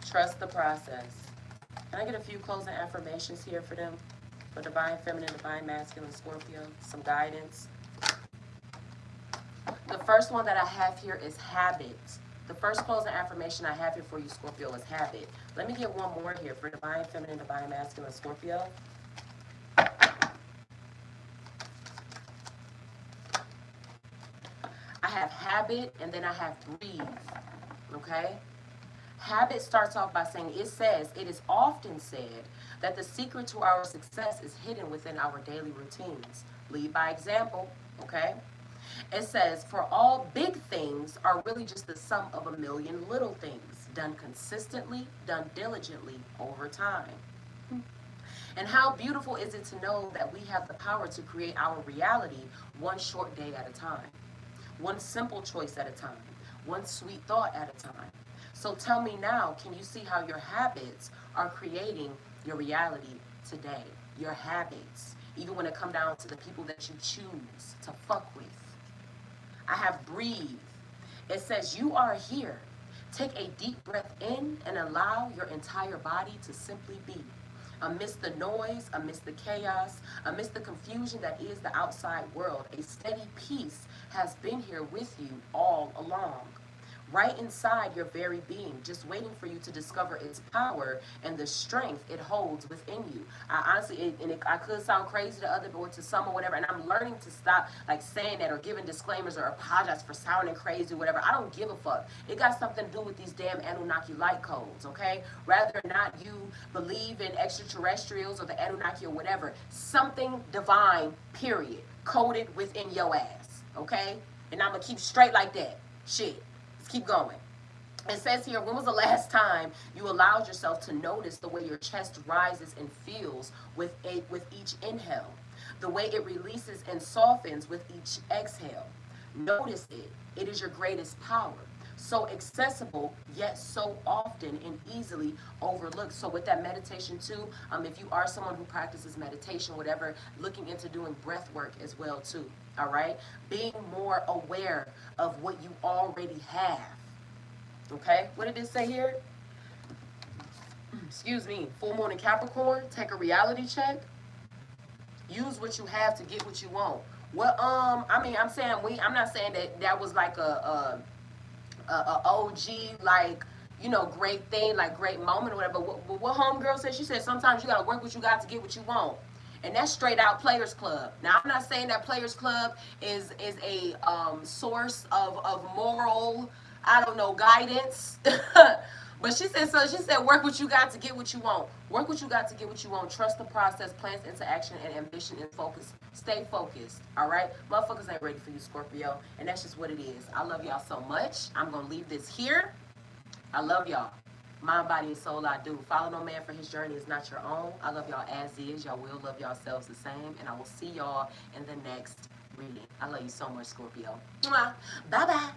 Trust the process. Can I get a few closing affirmations here for them? For divine feminine, divine masculine, Scorpio. Some guidance. The first one that I have here is habit. The first closing affirmation I have here for you, Scorpio, is habit. Let me get one more here for divine feminine, divine masculine, Scorpio. I have habit and then I have breathe. Okay? Habit starts off by saying, it is often said that the secret to our success is hidden within our daily routines. Lead by example, okay? It says, for all big things are really just the sum of a million little things, done consistently, done diligently over time. And how beautiful is it to know that we have the power to create our reality one short day at a time, one simple choice at a time, one sweet thought at a time. So tell me now, can you see how your habits are creating your reality today? Your habits, even when it comes down to the people that you choose to fuck with. I have breathe. It says you are here. Take a deep breath in and allow your entire body to simply be. Amidst the noise, amidst the chaos, amidst the confusion that is the outside world, a steady peace has been here with you all along. Right inside your very being, just waiting for you to discover its power and the strength it holds within you. I honestly, I could sound crazy to other or to some or whatever, and I'm learning to stop like saying that or giving disclaimers or apologize for sounding crazy or whatever. I don't give a fuck. It got something to do with these damn Anunnaki light codes, okay? Rather not you believe in extraterrestrials or the Anunnaki or whatever, something divine, period, coded within your ass, okay? And I'm gonna keep straight like that. Shit. Keep going. It says here, when was the last time you allowed yourself to notice the way your chest rises and feels with each inhale, the way it releases and softens with each exhale? Notice it. It is your greatest power. So accessible, yet so often and easily overlooked. So with that meditation too, if you are someone who practices meditation, whatever, looking into doing breath work as well too. All right? Being more aware of what you already have. Okay? What did it say here? Excuse me. Full moon in Capricorn. Take a reality check. Use what you have to get what you want. Well, I'm saying I'm not saying that was like a OG, like, great thing, like great moment or whatever. But what homegirl said, she said sometimes you gotta work what you got to get what you want. And that's straight out Players Club. Now, I'm not saying that Players Club is a source of moral, I don't know, guidance. But she said, work what you got to get what you want. Work what you got to get what you want. Trust the process, plans into action, and ambition and focus. Stay focused, all right? Motherfuckers ain't ready for you, Scorpio. And that's just what it is. I love y'all so much. I'm going to leave this here. I love y'all. Mind, body, and soul, I do. Follow no man for his journey is not your own. I love y'all as is. Y'all will love yourselves the same. And I will see y'all in the next reading. I love you so much, Scorpio. Bye-bye.